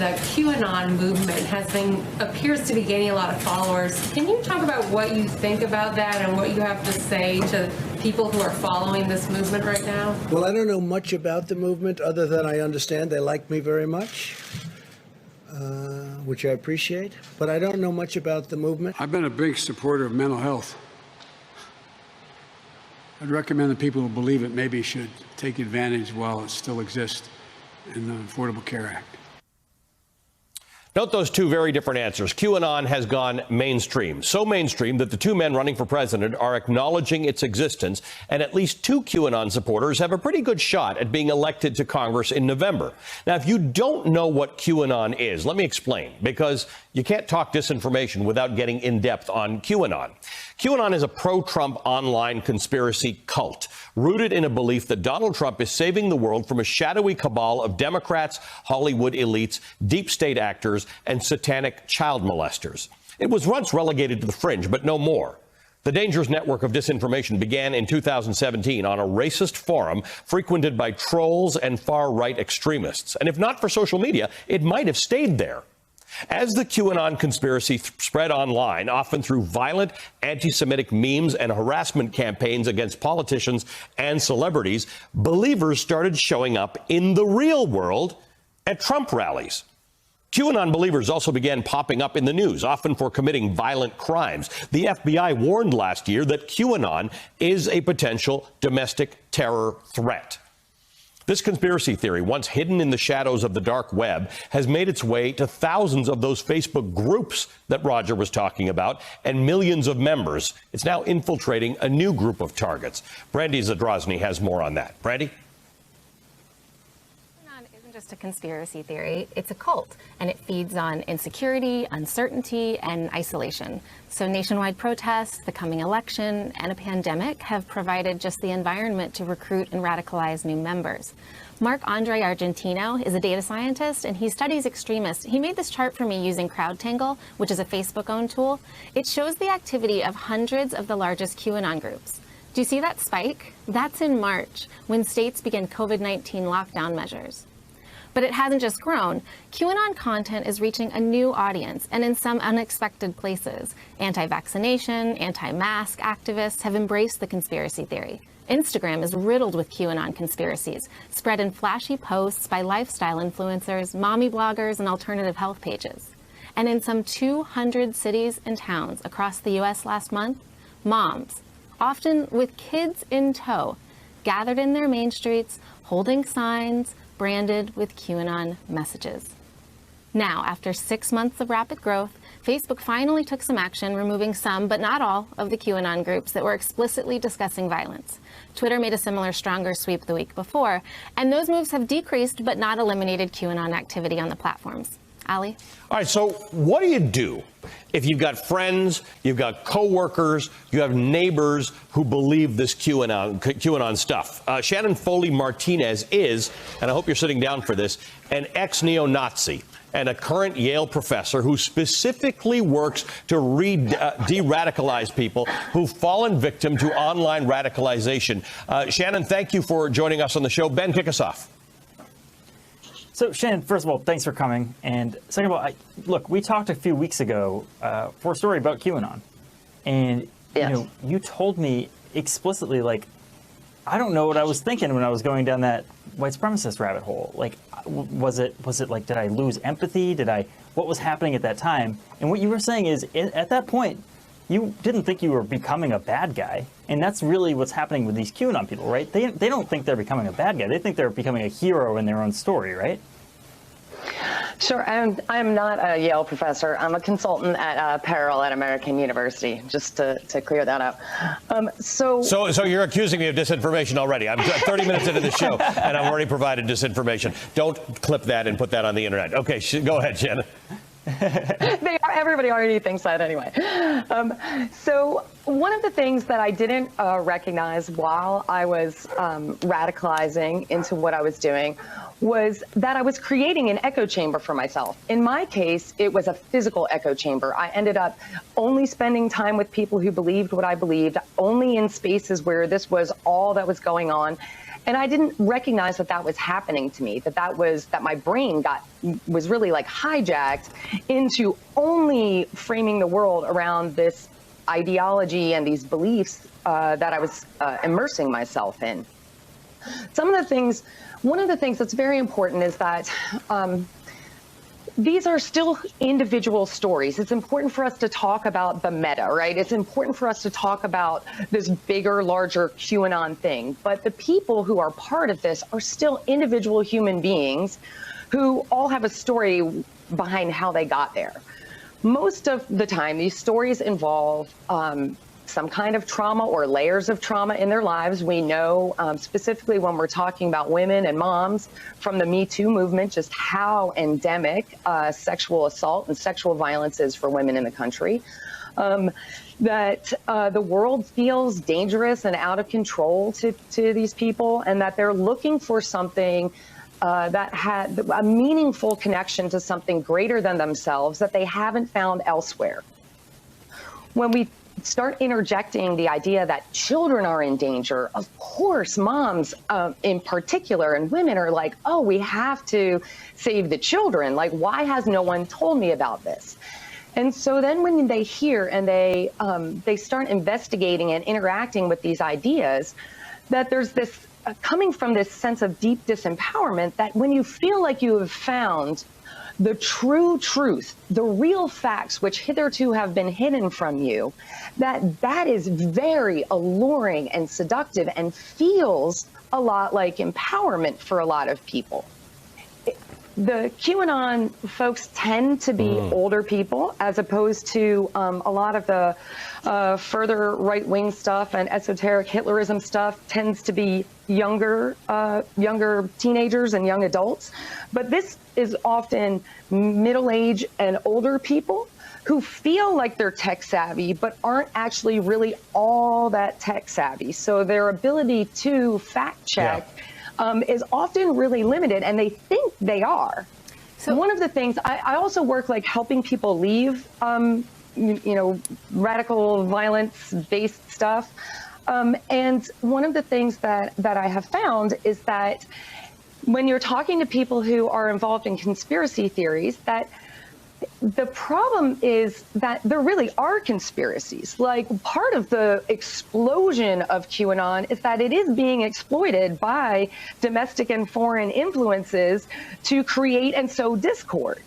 the QAnon movement appears to be gaining a lot of followers. Can you talk about what you think about that and what you have to say to people who are following this movement right now? Well, I don't know much about the movement other than I understand they like me very much, which I appreciate. But I don't know much about the movement. I've been a big supporter of mental health. I'd recommend that people who believe it maybe should take advantage while it still exists in the Affordable Care Act. Note those two very different answers. QAnon has gone mainstream, so mainstream that the two men running for president are acknowledging its existence, and at least two QAnon supporters have a pretty good shot at being elected to Congress in November. Now, if you don't know what QAnon is, let me explain, because you can't talk disinformation without getting in depth on QAnon. QAnon is a pro-Trump online conspiracy cult rooted in a belief that Donald Trump is saving the world from a shadowy cabal of Democrats, Hollywood elites, deep state actors, and satanic child molesters. It was once relegated to the fringe, but no more. The dangerous network of disinformation began in 2017 on a racist forum frequented by trolls and far-right extremists. And if not for social media, it might have stayed there. As the QAnon conspiracy spread online, often through violent anti-Semitic memes and harassment campaigns against politicians and celebrities, believers started showing up in the real world at Trump rallies. QAnon believers also began popping up in the news, often for committing violent crimes. The FBI warned last year that QAnon is a potential domestic terror threat. This conspiracy theory, once hidden in the shadows of the dark web, has made its way to thousands of those Facebook groups that Roger was talking about and millions of members. It's now infiltrating a new group of targets. Brandy Zadrozny has more on that. Brandy? Just a conspiracy theory. It's a cult, and it feeds on insecurity, uncertainty, and isolation. So nationwide protests, the coming election, and a pandemic have provided just the environment to recruit and radicalize new members. Marc-Andre Argentino is a data scientist, and he studies extremists. He made this chart for me using CrowdTangle, which is a Facebook-owned tool. It shows the activity of hundreds of the largest QAnon groups. Do you see that spike? That's in March, when states began COVID-19 lockdown measures. But it hasn't just grown. QAnon content is reaching a new audience, and in some unexpected places. Anti-vaccination, anti-mask activists have embraced the conspiracy theory. Instagram is riddled with QAnon conspiracies, spread in flashy posts by lifestyle influencers, mommy bloggers, and alternative health pages. And in some 200 cities and towns across the U.S. last month, moms, often with kids in tow, gathered in their main streets, holding signs, branded with QAnon messages. Now, after 6 months of rapid growth, Facebook finally took some action, removing some, but not all, of the QAnon groups that were explicitly discussing violence. Twitter made a similar stronger sweep the week before, and those moves have decreased but not eliminated QAnon activity on the platforms. Ali? All right, so what do you do if you've got friends, you've got coworkers, you have neighbors who believe this QAnon stuff? Shannon Foley Martinez is, and I hope you're sitting down for this, an ex-neo-Nazi and a current Yale professor who specifically works to de-radicalize people who've fallen victim to online radicalization. Shannon, thank you for joining us on the show. Ben, kick us off. So, Shannon, first of all, thanks for coming. And second of all, look, we talked a few weeks ago for a story about QAnon. And, yes, you told me explicitly, like, I don't know what I was thinking when I was going down that white supremacist rabbit hole. Like, was it like, did I lose empathy? What was happening at that time? And what you were saying is, at that point, you didn't think you were becoming a bad guy. And that's really what's happening with these QAnon people, right? They don't think they're becoming a bad guy. They think they're becoming a hero in their own story, right? Sure. I'm not a Yale professor. I'm a consultant at Peril at American University, just to clear that up. So you're accusing me of disinformation already. I'm 30 minutes into the show, and I've already provided disinformation. Don't clip that and put that on the internet. Okay, go ahead, Shannon. Everybody already thinks that anyway. So one of the things that I didn't recognize while I was radicalizing into what I was doing was that I was creating an echo chamber for myself. In my case, it was a physical echo chamber. I ended up only spending time with people who believed what I believed, only in spaces where this was all that was going on. And I didn't recognize that that was happening to me, that my brain was really like hijacked into only framing the world around this ideology and these beliefs that I was immersing myself in. One of the things that's very important is that these are still individual stories. It's important for us to talk about the meta, right? It's important for us to talk about this bigger, larger QAnon thing. But the people who are part of this are still individual human beings who all have a story behind how they got there. Most of the time, these stories involve some kind of trauma or layers of trauma in their lives. We know specifically when we're talking about women and moms from the Me Too movement, just how endemic sexual assault and sexual violence is for women in the country. That the world feels dangerous and out of control to these people, and that they're looking for something that had a meaningful connection to something greater than themselves that they haven't found elsewhere. When we start interjecting the idea that children are in danger, of course, moms in particular and women are like, oh, we have to save the children. Like, why has no one told me about this? And so then when they hear and they start investigating and interacting with these ideas, that there's this coming from this sense of deep disempowerment, that when you feel like you have found the true truth, the real facts which hitherto have been hidden from you, that is very alluring and seductive and feels a lot like empowerment for a lot of people. The QAnon folks tend to be older people, as opposed to a lot of the further right-wing stuff and esoteric Hitlerism stuff tends to be younger teenagers and young adults. But this is often middle-aged and older people who feel like they're tech savvy, but aren't actually really all that tech savvy. So their ability to fact check is often really limited, and they think they are. So one of the things, I also work like helping people leave, radical violence-based stuff. And one of the things that I have found is that when you're talking to people who are involved in conspiracy theories, that the problem is that there really are conspiracies. Like, part of the explosion of QAnon is that it is being exploited by domestic and foreign influences to create and sow discord.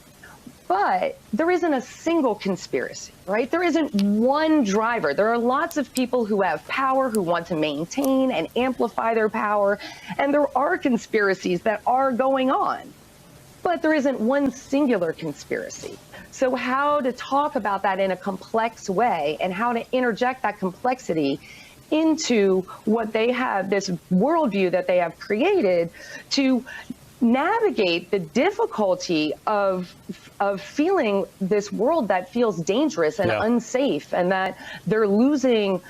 But there isn't a single conspiracy, right? There isn't one driver. There are lots of people who have power, who want to maintain and amplify their power, and there are conspiracies that are going on. But there isn't one singular conspiracy. So how to talk about that in a complex way and how to interject that complexity into what they have, this worldview that they have created, to navigate the difficulty of feeling this world that feels dangerous and unsafe, and that they're losing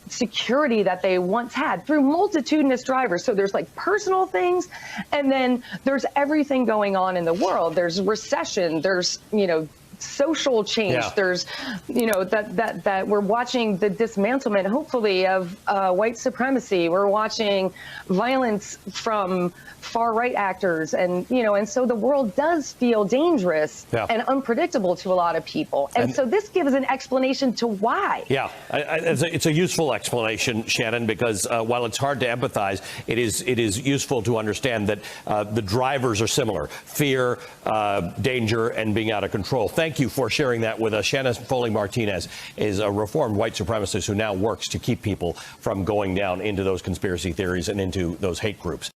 security that they once had through multitudinous drivers. So there's like personal things, and then there's everything going on in the world. There's recession, there's, social change. There's, that we're watching the dismantlement, hopefully, of white supremacy. We're watching violence from far right actors, and so the world does feel dangerous and unpredictable to a lot of people. And so this gives an explanation to why. Yeah, it's a useful explanation, Shannon, because while it's hard to empathize, it is useful to understand that the drivers are similar: fear, danger, and being out of control. Thank you for sharing that with us. Shannon Foley Martinez is a reformed white supremacist who now works to keep people from going down into those conspiracy theories and into those hate groups.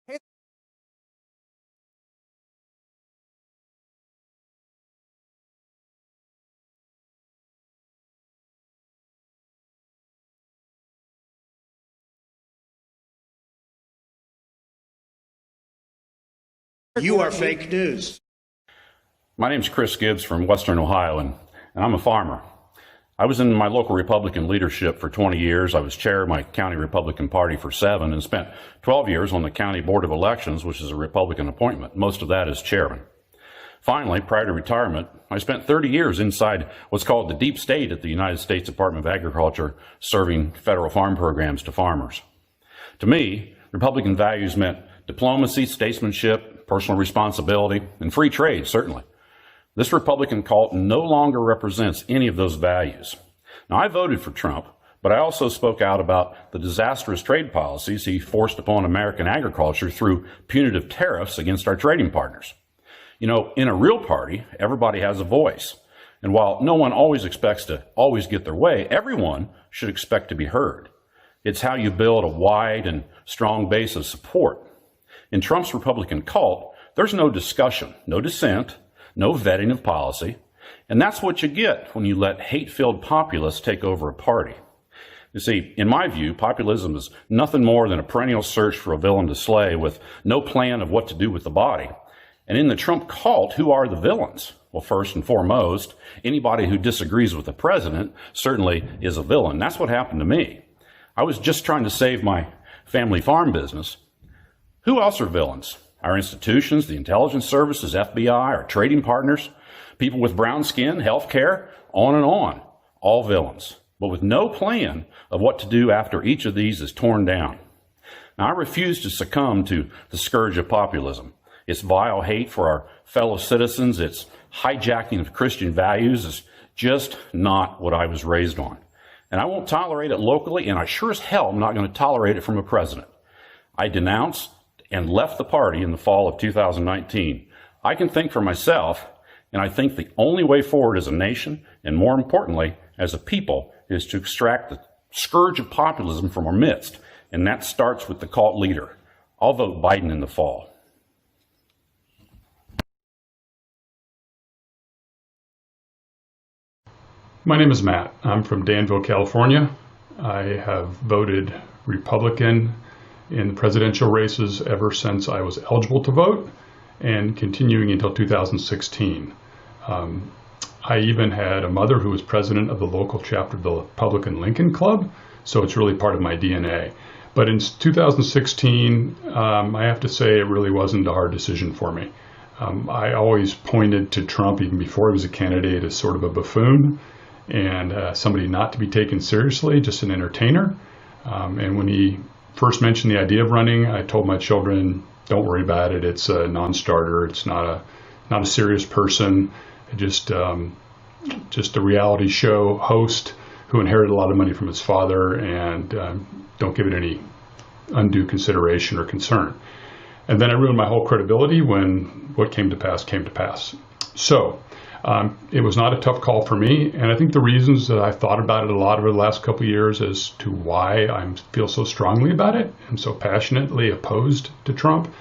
You are fake news. My name is Chris Gibbs from Western Ohio, and I'm a farmer. I was in my local Republican leadership for 20 years. I was chair of my county Republican Party for 7 and spent 12 years on the County Board of Elections, which is a Republican appointment, most of that as chairman. Finally, prior to retirement, I spent 30 years inside what's called the deep state at the United States Department of Agriculture, serving federal farm programs to farmers. To me, Republican values meant diplomacy, statesmanship, personal responsibility, and free trade, certainly. This Republican cult no longer represents any of those values. Now, I voted for Trump, but I also spoke out about the disastrous trade policies he forced upon American agriculture through punitive tariffs against our trading partners. You know, in a real party, everybody has a voice. And while no one always expects to always get their way, everyone should expect to be heard. It's how you build a wide and strong base of support. In Trump's Republican cult, there's no discussion, no dissent, no vetting of policy, and that's what you get when you let hate-filled populists take over a party. You see, in my view, populism is nothing more than a perennial search for a villain to slay with no plan of what to do with the body. And in the Trump cult, who are the villains? Well, first and foremost, anybody who disagrees with the president certainly is a villain. That's what happened to me. I was just trying to save my family farm business. Who else are villains? Our institutions, the intelligence services, FBI, our trading partners, people with brown skin, health care, on and on. All villains, but with no plan of what to do after each of these is torn down. Now, I refuse to succumb to the scourge of populism. Its vile hate for our fellow citizens, its hijacking of Christian values is just not what I was raised on. And I won't tolerate it locally, and I sure as hell am not going to tolerate it from a president. I denounced and left the party in the fall of 2019. I can think for myself, and I think the only way forward as a nation, and more importantly, as a people, is to extract the scourge of populism from our midst, and that starts with the cult leader. I'll vote Biden in the fall. My name is Matt. I'm from Danville, California. I have voted Republican in the presidential races ever since I was eligible to vote and continuing until 2016. I even had a mother who was president of the local chapter of the Republican Lincoln Club, so it's really part of my DNA. But in 2016, I have to say it really wasn't a hard decision for me. I always pointed to Trump, even before he was a candidate, as sort of a buffoon and somebody not to be taken seriously, just an entertainer. And when he first mentioned the idea of running, I told my children, don't worry about it. It's a non-starter. It's not a serious person. Just a reality show host who inherited a lot of money from his father, and don't give it any undue consideration or concern. And then I ruined my whole credibility when what came to pass came to pass. So it was not a tough call for me, and I think the reasons that I've thought about it a lot over the last couple of years as to why I feel so strongly about it and so passionately opposed to Trump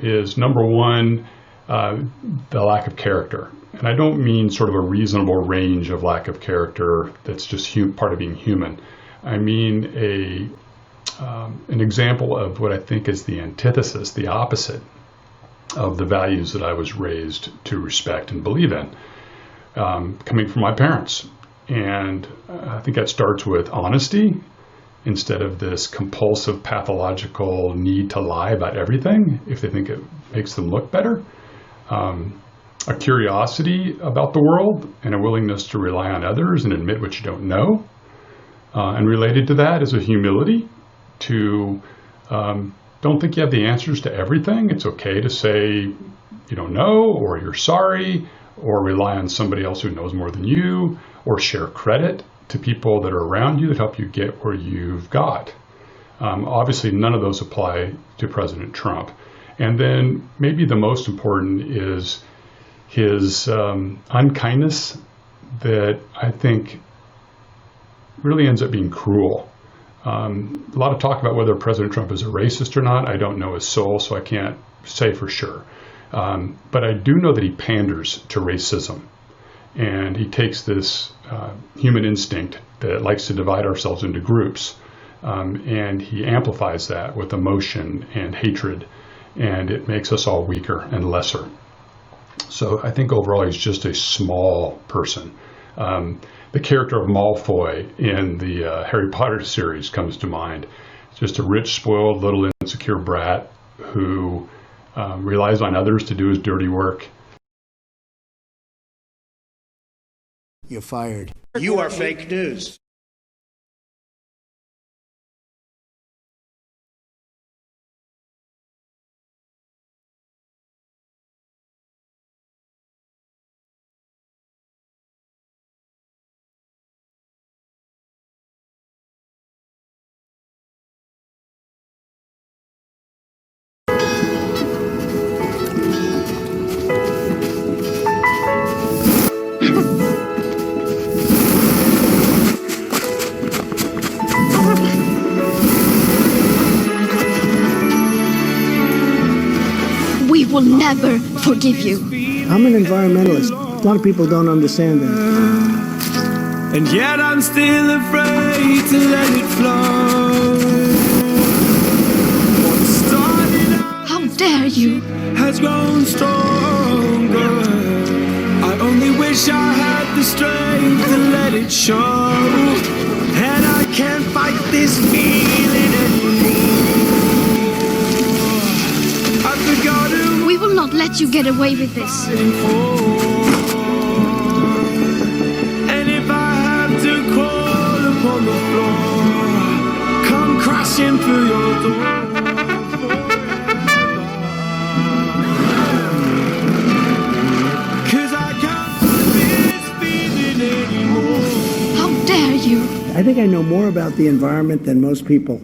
is, number one, the lack of character. And I don't mean sort of a reasonable range of lack of character that's just part of being human. I mean an example of what I think is the antithesis, the opposite of the values that I was raised to respect and believe in, coming from my parents. And I think that starts with honesty instead of this compulsive, pathological need to lie about everything if they think it makes them look better. A curiosity about the world and a willingness to rely on others and admit what you don't know. And related to that is a humility to don't think you have the answers to everything. It's okay to say you don't know, or you're sorry, or rely on somebody else who knows more than you, or share credit to people that are around you that help you get where you've got. Obviously, none of those apply to President Trump. And then maybe the most important is his unkindness that I think really ends up being cruel. A lot of talk about whether President Trump is a racist or not. I don't know his soul, so I can't say for sure. But I do know that he panders to racism. And he takes this human instinct that likes to divide ourselves into groups, and he amplifies that with emotion and hatred, and it makes us all weaker and lesser. So I think overall he's just a small person. The character of Malfoy in the Harry Potter series comes to mind. Just a rich, spoiled, little insecure brat who relies on others to do his dirty work. You're fired. You are fake news. will never forgive you. I'm an environmentalist. A lot of people don't understand that. And yet I'm still afraid to let it flow. What started out How dare you? has grown stronger. I only wish I had the strength to let it show. And I can't fight this feeling anymore. I've forgotten We will not let you get away with this. and if I have to crawl upon the floor, come crashing through your door. How dare you? I think I know more about the environment than most people.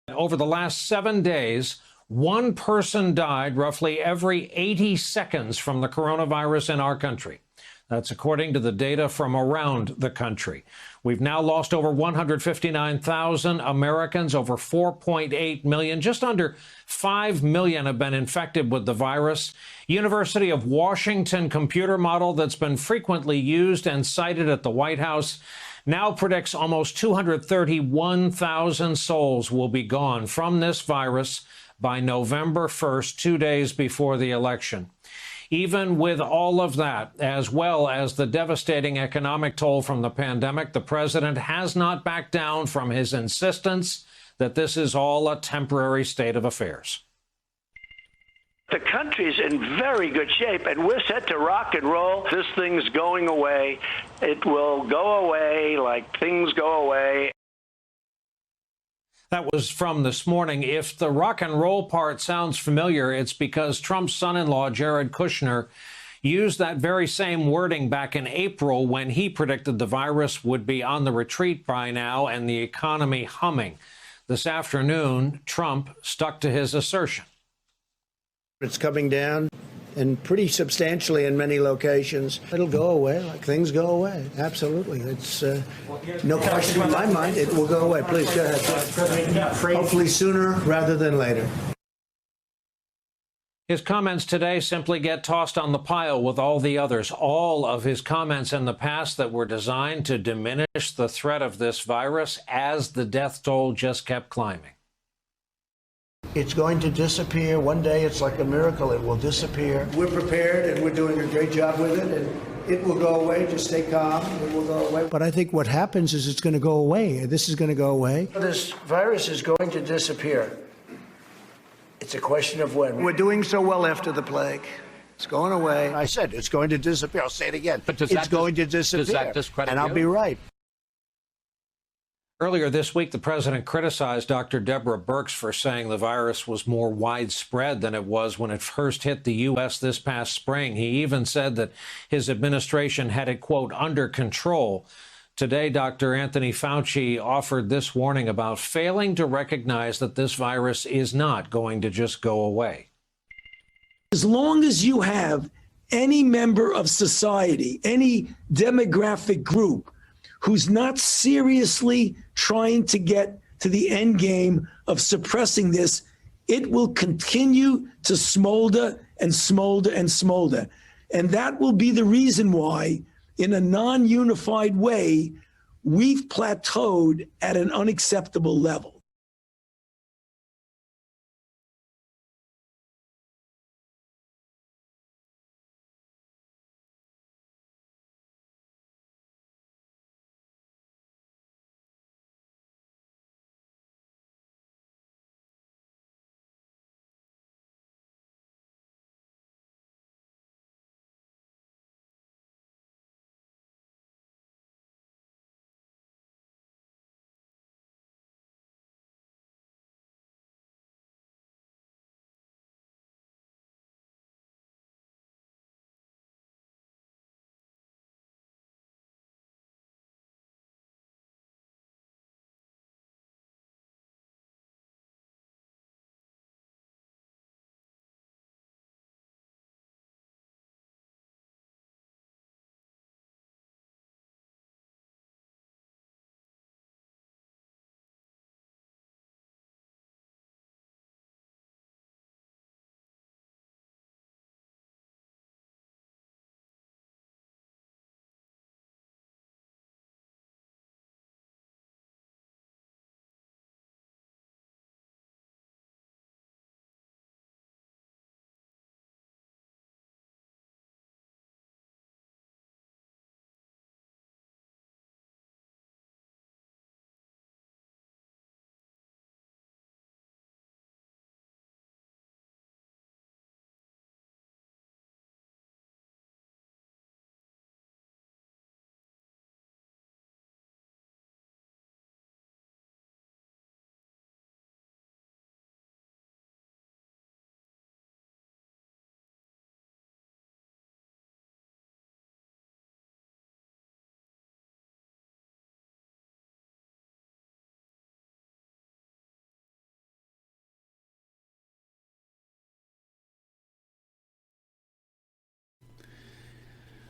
Over the last 7 days, one person died roughly every 80 seconds from the coronavirus in our country. That's according to the data from around the country. We've now lost over 159,000 Americans, over 4.8 million. Just under 5 million have been infected with the virus. University of Washington computer model that's been frequently used and cited at the White House now predicts almost 231,000 souls will be gone from this virus by November 1st, 2 days before the election. Even with all of that, as well as the devastating economic toll from the pandemic, the president has not backed down from his insistence that this is all a temporary state of affairs. The country's in very good shape, and we're set to rock and roll. This thing's going away. It will go away like things go away. That was from this morning. If the rock and roll part sounds familiar, it's because Trump's son-in-law, Jared Kushner, used that very same wording back in April when he predicted the virus would be on the retreat by now and the economy humming. This afternoon, Trump stuck to his assertion. It's coming down, and pretty substantially in many locations. It'll go away like things go away. Absolutely. It's no question in my mind. It will go away. Please go ahead. Hopefully sooner rather than later. His comments today simply get tossed on the pile with all the others. All of his comments in the past that were designed to diminish the threat of this virus as the death toll just kept climbing. It's going to disappear. One day it's like a miracle. It will disappear. We're prepared and we're doing a great job with it, and it will go away. Just stay calm. It will go away. But I think what happens is it's going to go away. This is going to go away. This virus is going to disappear. It's a question of when. We're doing so well after the plague. It's going away. I said it's going to disappear. I'll say it again. But it's going to disappear. Does that discredit and I'll be right. Earlier this week, the president criticized Dr. Deborah Birx for saying the virus was more widespread than it was when it first hit the U.S. this past spring. He even said that his administration had it, quote, under control. Today, Dr. Anthony Fauci offered this warning about failing to recognize that this virus is not going to just go away. As long as you have any member of society, any demographic group who's not seriously trying to get to the end game of suppressing this, it will continue to smolder and smolder and smolder. And that will be the reason why, in a non-unified way, we've plateaued at an unacceptable level.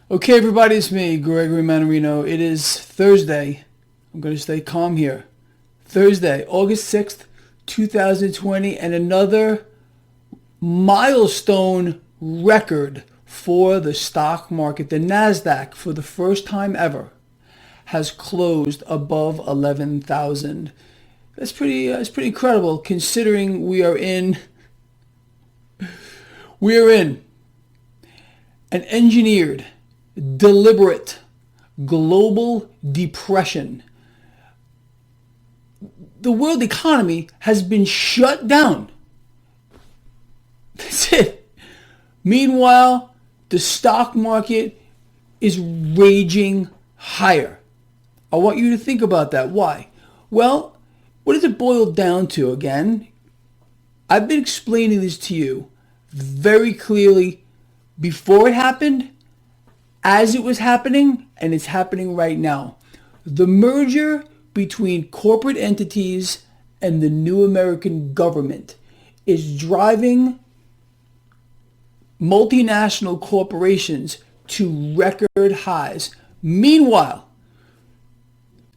Okay, everybody, it's me, Gregory Mannarino. It is Thursday. I'm going to stay calm here. Thursday, August 6th, 2020, and another milestone record for the stock market. The NASDAQ, for the first time ever, has closed above 11,000. That's pretty incredible, considering we are in an engineered, deliberate global depression. The world economy has been shut down. That's it. Meanwhile, the stock market is raging higher. I want you to think about that. Why? Well, what does it boil down to again? I've been explaining this to you very clearly before it happened, as it was happening, and it's happening right now. The merger between corporate entities and the new American government is driving multinational corporations to record highs. Meanwhile,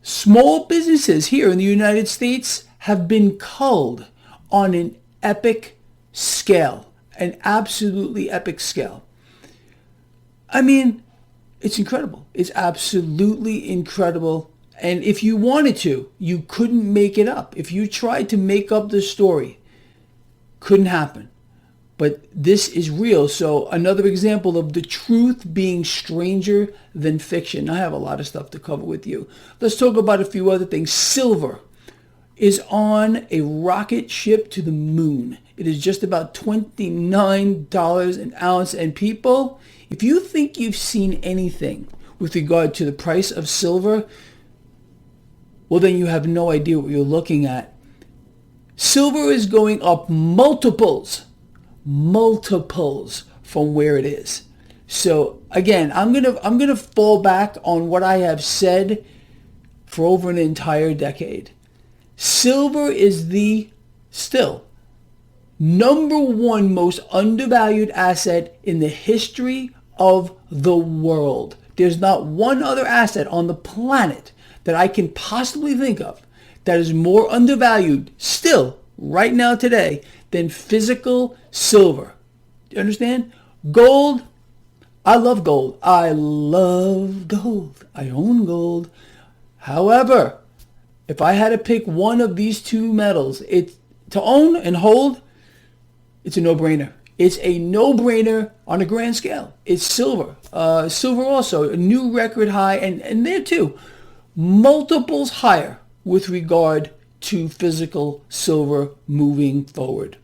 small businesses here in the United States have been culled on an epic scale, an absolutely epic scale. I mean, it's incredible. It's absolutely incredible. And if you wanted to, you couldn't make it up. If you tried to make up the story, couldn't happen. But this is real. So another example of the truth being stranger than fiction. I have a lot of stuff to cover with you. Let's talk about a few other things. Silver is on a rocket ship to the moon. It is just about $29 an ounce. And people, if you think you've seen anything with regard to the price of silver, well, then you have no idea what you're looking at. Silver is going up multiples from where it is. So again, I'm gonna fall back on what I have said for over an entire decade. Silver is the still number one most undervalued asset in the history of the world. There's not one other asset on the planet that I can possibly think of that is more undervalued still right now today than physical silver. Do you understand? Gold, I love gold. I love gold. I own gold. However, if I had to pick one of these two metals to own and hold, it's a no-brainer. It's a no-brainer on a grand scale. It's silver. Silver also, a new record high, and there too, multiples higher with regard to physical silver moving forward.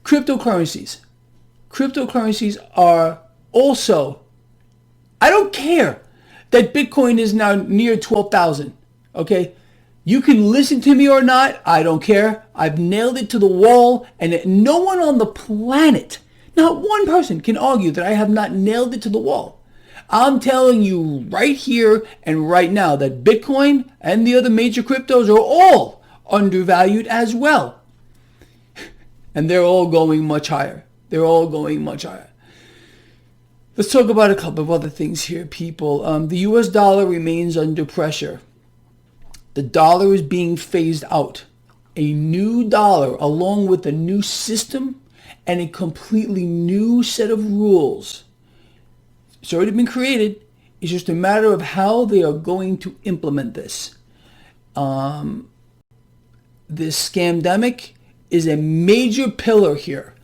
Cryptocurrencies. Cryptocurrencies are also, I don't care that Bitcoin is now near 12,000, okay? You can listen to me or not, I don't care. I've nailed it to the wall, and no one on the planet, not one person can argue that I have not nailed it to the wall. I'm telling you right here and right now that Bitcoin and the other major cryptos are all undervalued as well. And they're all going much higher. They're all going much higher. Let's talk about a couple of other things here, people. The US dollar remains under pressure. The dollar is being phased out. A new dollar, along with a new system and a completely new set of rules. It's already been created. It's just a matter of how they are going to implement this. This scamdemic is a major pillar here,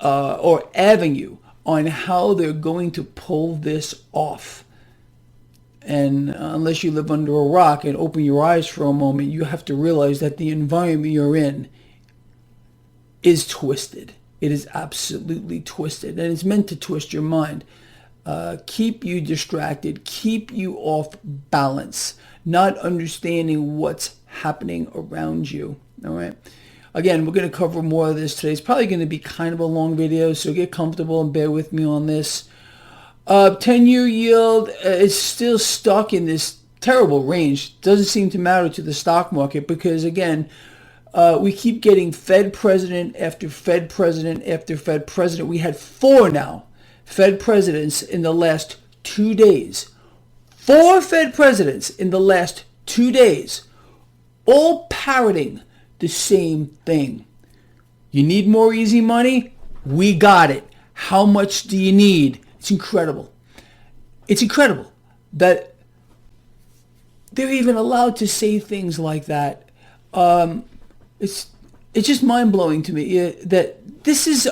or avenue on how they're going to pull this off. And unless you live under a rock and open your eyes for a moment, you have to realize that the environment you're in is twisted. It is absolutely twisted, and it's meant to twist your mind, keep you distracted, keep you off balance, not understanding what's happening around you. All right. Again, we're going to cover more of this today. It's probably going to be kind of a long video, so get comfortable and bear with me on this. 10-year yield is still stuck in this terrible range. Doesn't seem to matter to the stock market because, again, we keep getting Fed president after Fed president after Fed president. We had 4 now Fed presidents in the last 2 days. 4 Fed presidents in the last 2 days, all parroting the same thing. You need more easy money? We got it. How much do you need? It's incredible. It's incredible that they're even allowed to say things like that. It's just mind-blowing to me that this is,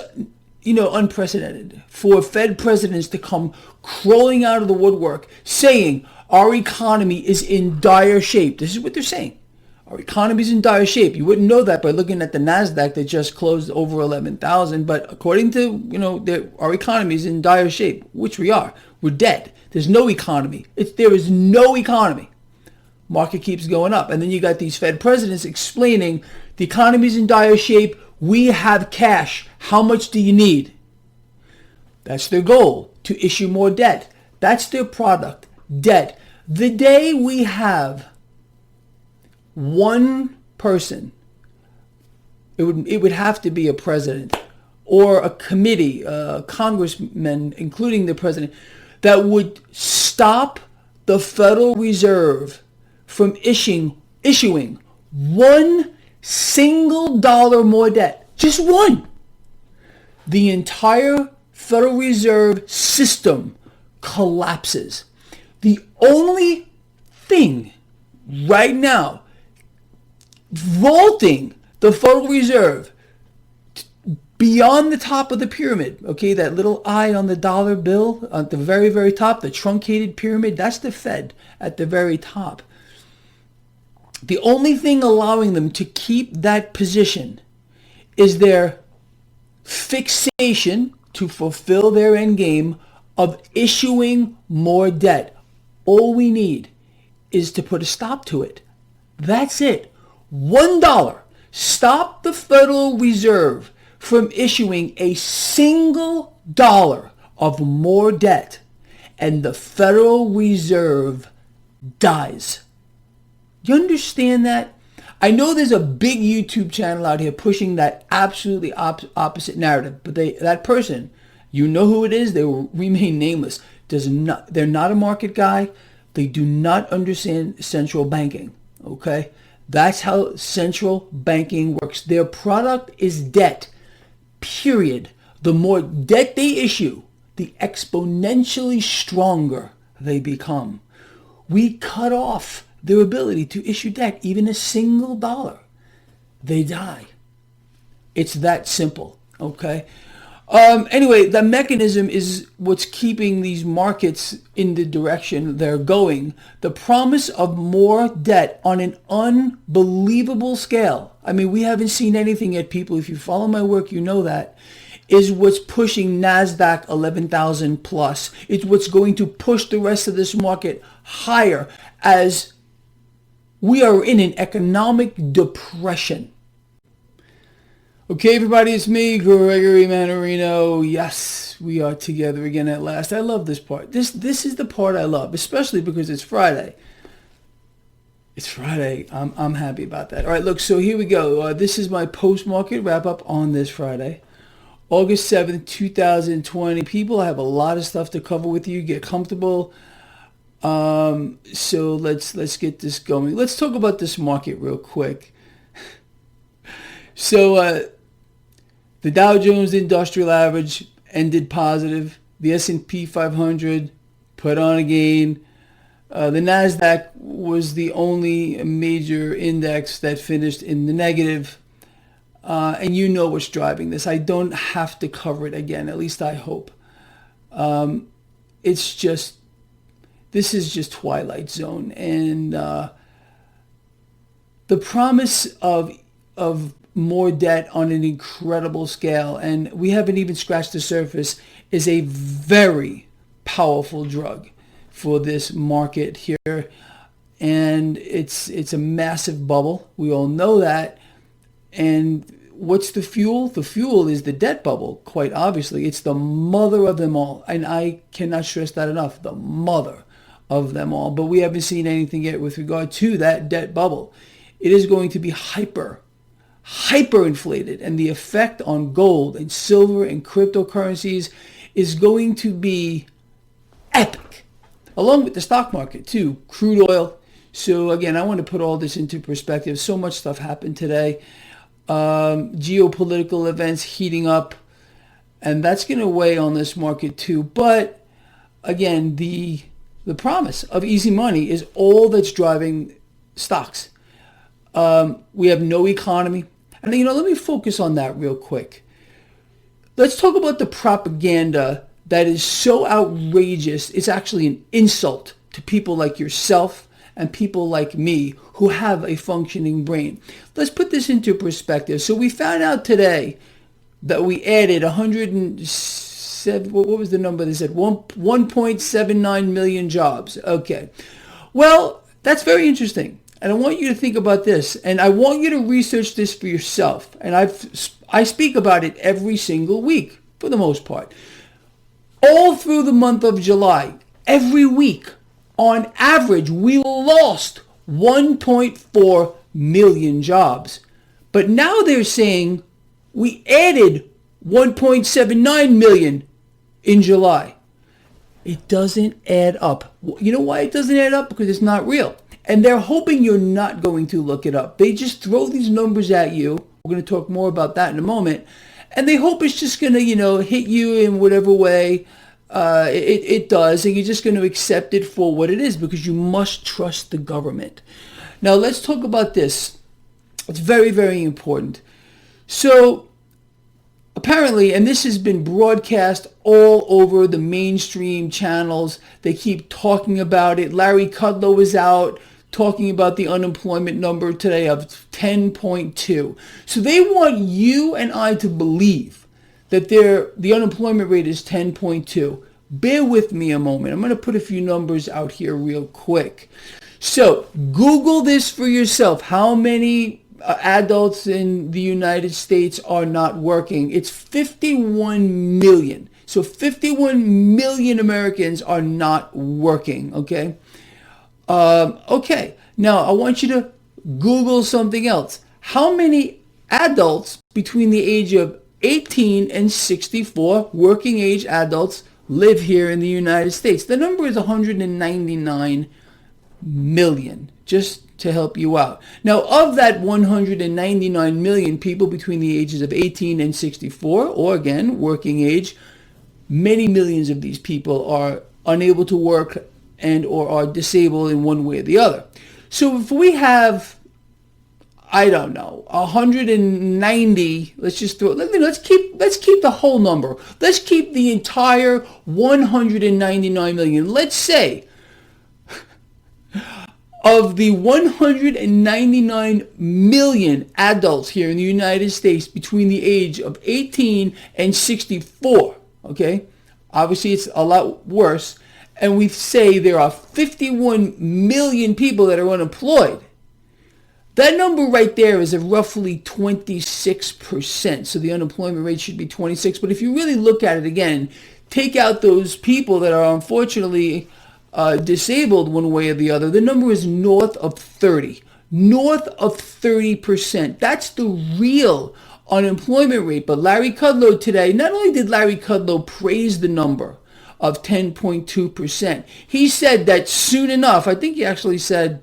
unprecedented for Fed presidents to come crawling out of the woodwork saying our economy is in dire shape. This is what they're saying. Our economy is in dire shape. You wouldn't know that by looking at the NASDAQ that just closed over 11,000. But according to, our economy is in dire shape, which we are. We're dead. There's no economy. There is no economy. Market keeps going up. And then you got these Fed presidents explaining the economy is in dire shape. We have cash. How much do you need? That's their goal, to issue more debt. That's their product, debt. The day we have one person, it would have to be a president or a committee, congressmen, including the president, that would stop the Federal Reserve from issuing one single dollar more debt. Just one. The entire Federal Reserve system collapses. The only thing right now vaulting the Federal Reserve beyond the top of the pyramid, okay, that little eye on the dollar bill at the very, very top, the truncated pyramid, that's the Fed at the very top. The only thing allowing them to keep that position is their fixation to fulfill their end game of issuing more debt. All we need is to put a stop to it. That's it. $1. Stop the Federal Reserve from issuing a single dollar of more debt, and the Federal Reserve dies. You understand that? I know there's a big YouTube channel out here pushing that absolutely opposite narrative, but that person, you know who it is, they will remain nameless. They're not a market guy. They do not understand central banking, okay? That's how central banking works. Their product is debt, period. The more debt they issue, the exponentially stronger they become. We cut off their ability to issue debt, even a single dollar. They die. It's that simple, okay? Anyway, the mechanism is what's keeping these markets in the direction they're going. The promise of more debt on an unbelievable scale. I mean, we haven't seen anything yet, people. If you follow my work, you know that. Is what's pushing NASDAQ 11,000 plus. It's what's going to push the rest of this market higher as we are in an economic depression. Okay, everybody, it's me, Gregory Mannarino. Yes, we are together again at last. I love this part. This is the part I love, especially because it's Friday. It's Friday. I'm happy about that. All right, look, so here we go. This is my post-market wrap-up on this Friday, August 7th, 2020. People, I have a lot of stuff to cover with you. Get comfortable. So let's get this going. Let's talk about this market real quick. So the Dow Jones Industrial Average ended positive. The S&P 500 put on a gain. The NASDAQ was the only major index that finished in the negative. And you know what's driving this. I don't have to cover it again, at least I hope. This is just Twilight Zone. And the promise of more debt on an incredible scale, and we haven't even scratched the surface, is a very powerful drug for this market here. And it's a massive bubble. We all know that. And what's the fuel? The fuel is the debt bubble, quite obviously. It's the mother of them all. And I cannot stress that enough, the mother of them all. But we haven't seen anything yet with regard to that debt bubble. It is going to be hyperinflated, and the effect on gold and silver and cryptocurrencies is going to be epic, along with the stock market too, crude oil. So again, I want to put all this into perspective. So much stuff happened today. Geopolitical events heating up, and that's going to weigh on this market too. But again, the promise of easy money is all that's driving stocks. We have no economy. And let me focus on that real quick. let's talk about the propaganda that is so outrageous. It's actually an insult to people like yourself and people like me who have a functioning brain. Let's put this into perspective. So we found out today that we added 107, what was the number they said? 1.79 million jobs. Okay. Well, that's very interesting. And I want you to think about this. And I want you to research this for yourself. And I speak about it every single week, for the most part. All through the month of July, every week, on average, we lost 1.4 million jobs. But now they're saying we added 1.79 million in July. It doesn't add up. You know why it doesn't add up? Because it's not real. And they're hoping you're not going to look it up. They just throw these numbers at you. We're going to talk more about that in a moment. And they hope it's just going to, hit you in whatever way it does. And you're just going to accept it for what it is because you must trust the government. Now, let's talk about this. It's very, very important. So, apparently, and this has been broadcast all over the mainstream channels, they keep talking about it. Larry Kudlow is out talking about the unemployment number today of 10.2. So they want you and I to believe that the unemployment rate is 10.2. Bear with me a moment. I'm going to put a few numbers out here real quick. So Google this for yourself. How many adults in the United States are not working? It's 51 million. So 51 million Americans are not working, okay? Okay, now I want you to Google something else. How many adults between the age of 18 and 64, working age adults, live here in the United States? The number is 199 million, just to help you out. Now, of that 199 million people between the ages of 18 and 64, or again, working age, many millions of these people are unable to work and or are disabled in one way or the other. So if we have, I don't know, 190, let's keep the whole number. Let's keep the entire 199 million. Let's say of the 199 million adults here in the United States between the age of 18 and 64, okay? Obviously, it's a lot worse. And we say there are 51 million people that are unemployed. That number right there is roughly 26%. So the unemployment rate should be 26. But if you really look at it again, take out those people that are unfortunately disabled one way or the other, the number is north of 30. North of 30%. That's the real unemployment rate. But Larry Kudlow today, not only did Larry Kudlow praise the number of 10.2%, he said that soon enough, I think he actually said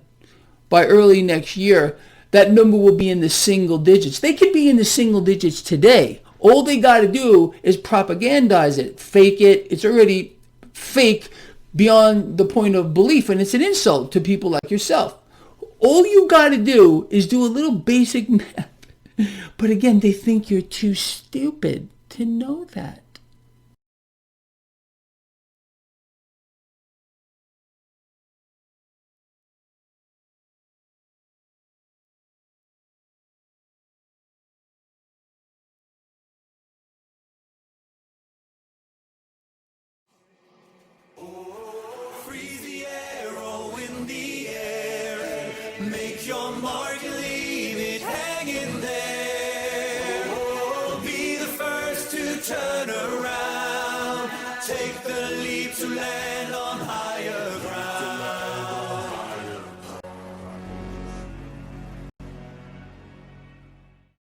by early next year, that number will be in the single digits. They could be in the single digits today. All they got to do is propagandize it, fake it. It's already fake beyond the point of belief, and it's an insult to people like yourself. All you got to do is do a little basic math. But again, they think you're too stupid to know that. Make your mark and leave it hanging there. Be the first to turn around. Take the leap to